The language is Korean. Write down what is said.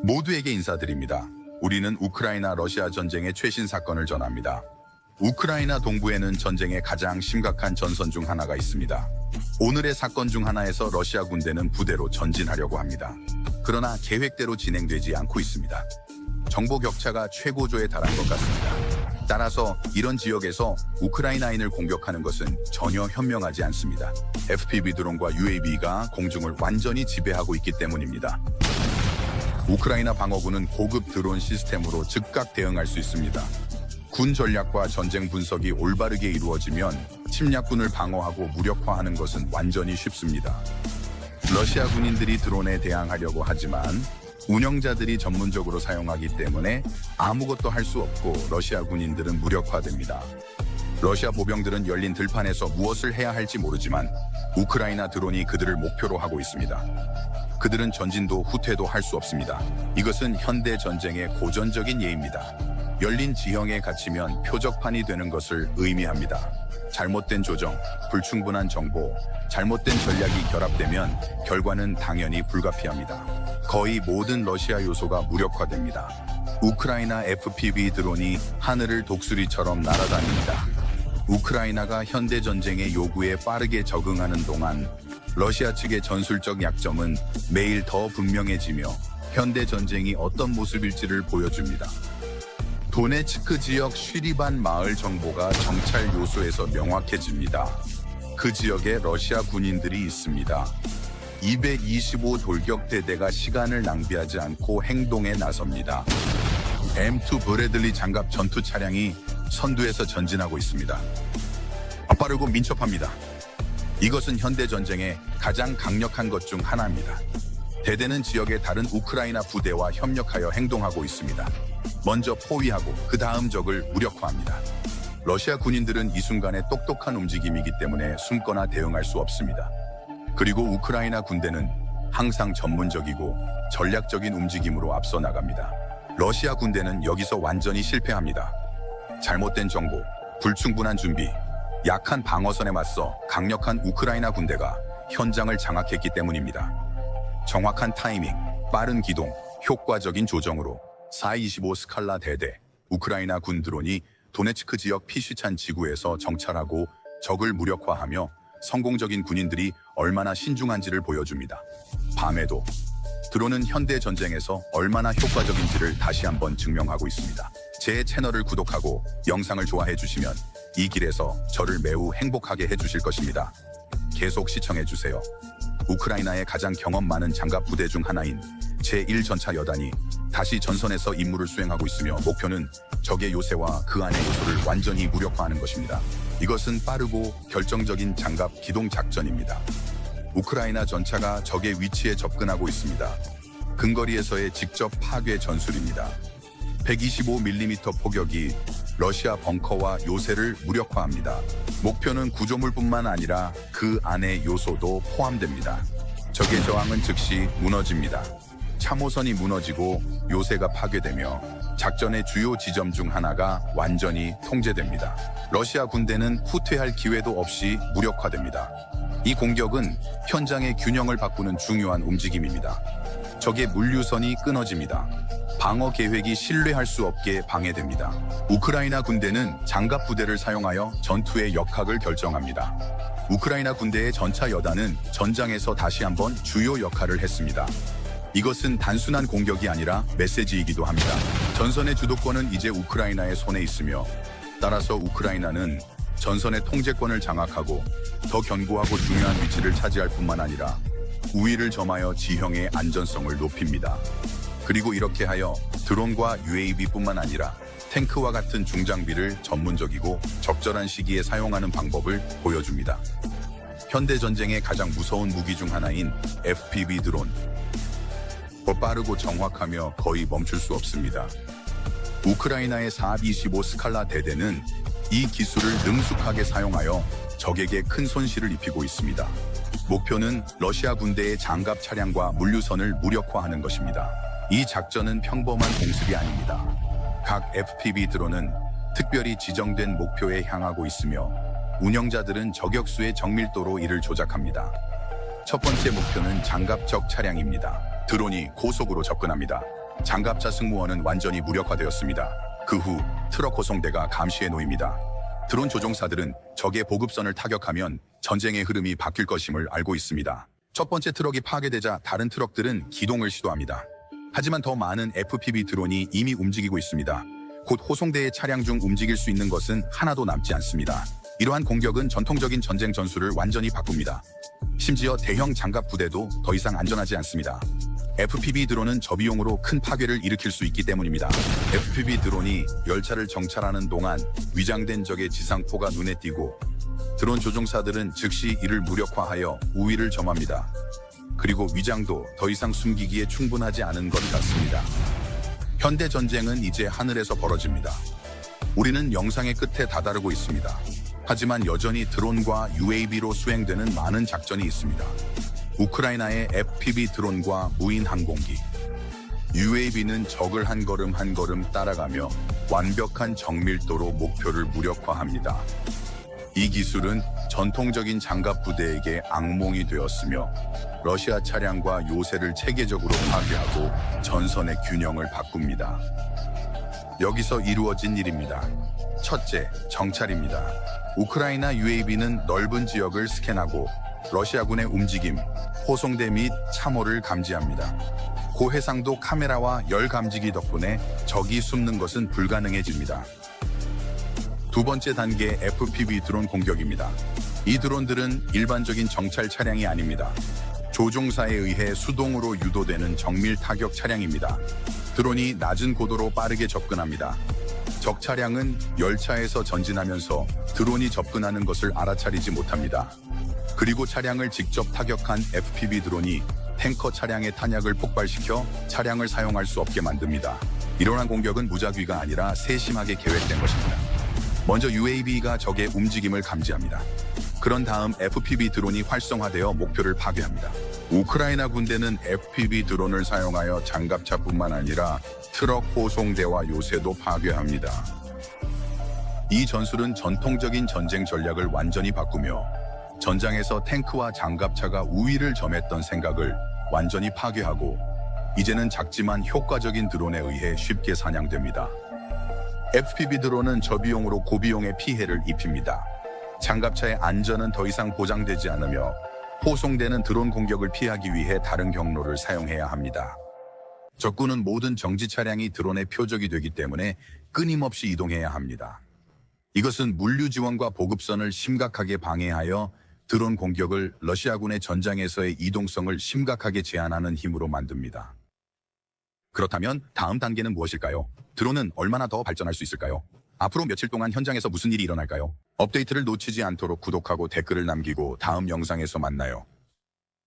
모두에게 인사드립니다. 우리는 우크라이나 러시아 전쟁의 최신 사건을 전합니다. 우크라이나 동부에는 전쟁의 가장 심각한 전선 중 하나가 있습니다. 오늘의 사건 중 하나에서 러시아 군대는 부대로 전진하려고 합니다. 그러나 계획대로 진행되지 않고 있습니다. 정보 격차가 최고조에 달한 것 같습니다. 따라서 이런 지역에서 우크라이나인을 공격하는 것은 전혀 현명하지 않습니다. FPV 드론과 UAV가 공중을 완전히 지배하고 있기 때문입니다. 우크라이나 방어군은 고급 드론 시스템으로 즉각 대응할 수 있습니다. 군 전략과 전쟁 분석이 올바르게 이루어지면 침략군을 방어하고 무력화하는 것은 완전히 쉽습니다. 러시아 군인들이 드론에 대항하려고 하지만 운영자들이 전문적으로 사용하기 때문에 아무것도 할 수 없고 러시아 군인들은 무력화됩니다. 러시아 보병들은 열린 들판에서 무엇을 해야 할지 모르지만 우크라이나 드론이 그들을 목표로 하고 있습니다. 그들은 전진도 후퇴도 할 수 없습니다. 이것은 현대 전쟁의 고전적인 예입니다. 열린 지형에 갇히면 표적판이 되는 것을 의미합니다. 잘못된 조정, 불충분한 정보, 잘못된 전략이 결합되면 결과는 당연히 불가피합니다. 거의 모든 러시아 요소가 무력화됩니다. 우크라이나 FPV 드론이 하늘을 독수리처럼 날아다닙니다. 우크라이나가 현대 전쟁의 요구에 빠르게 적응하는 동안 러시아 측의 전술적 약점은 매일 더 분명해지며 현대 전쟁이 어떤 모습일지를 보여줍니다. 도네츠크 지역 쉬리반 마을 정보가 정찰 요소에서 명확해집니다. 그 지역에 러시아 군인들이 있습니다. 225 돌격대대가 시간을 낭비하지 않고 행동에 나섭니다. M2 브래들리 장갑 전투 차량이 선두에서 전진하고 있습니다. 빠르고 민첩합니다. 이것은 현대 전쟁의 가장 강력한 것 중 하나입니다. 대대는 지역의 다른 우크라이나 부대와 협력하여 행동하고 있습니다. 먼저 포위하고 그 다음 적을 무력화합니다. 러시아 군인들은 이 순간에 똑똑한 움직임이기 때문에 숨거나 대응할 수 없습니다. 그리고 우크라이나 군대는 항상 전문적이고 전략적인 움직임으로 앞서 나갑니다. 러시아 군대는 여기서 완전히 실패합니다. 잘못된 정보, 불충분한 준비, 약한 방어선에 맞서 강력한 우크라이나 군대가 현장을 장악했기 때문입니다. 정확한 타이밍, 빠른 기동, 효과적인 조정으로 425 스칼라 대대 우크라이나 군 드론이 도네츠크 지역 피쉬찬 지구에서 정찰하고 적을 무력화하며 성공적인 군인들이 얼마나 신중한지를 보여줍니다. 밤에도 드론은 현대 전쟁에서 얼마나 효과적인지를 다시 한번 증명하고 있습니다. 제 채널을 구독하고 영상을 좋아해 주시면 이 길에서 저를 매우 행복하게 해주실 것입니다. 계속 시청해주세요. 우크라이나의 가장 경험 많은 장갑 부대 중 하나인 제1전차 여단이 다시 전선에서 임무를 수행하고 있으며 목표는 적의 요새와 그 안의 요소를 완전히 무력화하는 것입니다. 이것은 빠르고 결정적인 장갑 기동 작전입니다. 우크라이나 전차가 적의 위치에 접근하고 있습니다. 근거리에서의 직접 파괴 전술입니다. 125mm 포격이 러시아 벙커와 요새를 무력화합니다. 목표는 구조물뿐만 아니라 그 안의 요소도 포함됩니다. 적의 저항은 즉시 무너집니다. 참호선이 무너지고 요새가 파괴되며 작전의 주요 지점 중 하나가 완전히 통제됩니다. 러시아 군대는 후퇴할 기회도 없이 무력화됩니다. 이 공격은 현장의 균형을 바꾸는 중요한 움직임입니다. 적의 물류선이 끊어집니다. 방어 계획이 신뢰할 수 없게 방해됩니다. 우크라이나 군대는 장갑 부대를 사용하여 전투의 역학을 결정합니다. 우크라이나 군대의 전차 여단은 전장에서 다시 한번 주요 역할을 했습니다. 이것은 단순한 공격이 아니라 메시지이기도 합니다. 전선의 주도권은 이제 우크라이나의 손에 있으며 따라서 우크라이나는 전선의 통제권을 장악하고 더 견고하고 중요한 위치를 차지할 뿐만 아니라 우위를 점하여 지형의 안전성을 높입니다. 그리고 이렇게 하여 드론과 UAV뿐만 아니라 탱크와 같은 중장비를 전문적이고 적절한 시기에 사용하는 방법을 보여줍니다. 현대 전쟁의 가장 무서운 무기 중 하나인 FPV 드론. 빠르고 정확하며 거의 멈출 수 없습니다. 우크라이나의 425 스칼라 대대는 이 기술을 능숙하게 사용하여 적에게 큰 손실을 입히고 있습니다. 목표는 러시아 군대의 장갑 차량과 물류선을 무력화하는 것입니다. 이 작전은 평범한 공습이 아닙니다. 각 FPV 드론은 특별히 지정된 목표에 향하고 있으며 운영자들은 저격수의 정밀도로 이를 조작합니다. 첫 번째 목표는 장갑적 차량입니다. 드론이 고속으로 접근합니다. 장갑차 승무원은 완전히 무력화되었습니다. 그 후 트럭 호송대가 감시에 놓입니다. 드론 조종사들은 적의 보급선을 타격하면 전쟁의 흐름이 바뀔 것임을 알고 있습니다. 첫 번째 트럭이 파괴되자 다른 트럭들은 기동을 시도합니다. 하지만 더 많은 FPV 드론이 이미 움직이고 있습니다. 곧 호송대의 차량 중 움직일 수 있는 것은 하나도 남지 않습니다. 이러한 공격은 전통적인 전쟁 전술을 완전히 바꿉니다. 심지어 대형 장갑 부대도 더 이상 안전하지 않습니다. FPV 드론은 저비용으로 큰 파괴를 일으킬 수 있기 때문입니다. FPV 드론이 열차를 정찰하는 동안 위장된 적의 지상포가 눈에 띄고 드론 조종사들은 즉시 이를 무력화하여 우위를 점합니다. 그리고 위장도 더 이상 숨기기에 충분하지 않은 것 같습니다. 현대 전쟁은 이제 하늘에서 벌어집니다. 우리는 영상의 끝에 다다르고 있습니다. 하지만 여전히 드론과 UAV로 수행되는 많은 작전이 있습니다. 우크라이나의 FPV 드론과 무인 항공기, UAV는 적을 한 걸음 한 걸음 따라가며 완벽한 정밀도로 목표를 무력화합니다. 이 기술은 전통적인 장갑 부대에게 악몽이 되었으며 러시아 차량과 요새를 체계적으로 파괴하고 전선의 균형을 바꿉니다. 여기서 이루어진 일입니다. 첫째, 정찰입니다. 우크라이나 UAV는 넓은 지역을 스캔하고 러시아군의 움직임, 호송대 및 참호를 감지합니다. 고해상도 카메라와 열 감지기 덕분에 적이 숨는 것은 불가능해집니다. 두 번째 단계 FPV 드론 공격입니다. 이 드론들은 일반적인 정찰 차량이 아닙니다. 조종사에 의해 수동으로 유도되는 정밀 타격 차량입니다. 드론이 낮은 고도로 빠르게 접근합니다. 적 차량은 열차에서 전진하면서 드론이 접근하는 것을 알아차리지 못합니다. 그리고 차량을 직접 타격한 FPV 드론이 탱커 차량의 탄약을 폭발시켜 차량을 사용할 수 없게 만듭니다. 이러한 공격은 무작위가 아니라 세심하게 계획된 것입니다. 먼저 UAV가 적의 움직임을 감지합니다. 그런 다음 FPV 드론이 활성화되어 목표를 파괴합니다. 우크라이나 군대는 FPV 드론을 사용하여 장갑차뿐만 아니라 트럭 호송대와 요새도 파괴합니다. 이 전술은 전통적인 전쟁 전략을 완전히 바꾸며 전장에서 탱크와 장갑차가 우위를 점했던 생각을 완전히 파괴하고 이제는 작지만 효과적인 드론에 의해 쉽게 사냥됩니다. FPV 드론은 저비용으로 고비용의 피해를 입힙니다. 장갑차의 안전은 더 이상 보장되지 않으며 호송대는 드론 공격을 피하기 위해 다른 경로를 사용해야 합니다. 적군은 모든 정지 차량이 드론의 표적이 되기 때문에 끊임없이 이동해야 합니다. 이것은 물류 지원과 보급선을 심각하게 방해하여 드론 공격을 러시아군의 전장에서의 이동성을 심각하게 제한하는 힘으로 만듭니다. 그렇다면 다음 단계는 무엇일까요? 드론은 얼마나 더 발전할 수 있을까요? 앞으로 며칠 동안 현장에서 무슨 일이 일어날까요? 업데이트를 놓치지 않도록 구독하고 댓글을 남기고 다음 영상에서 만나요.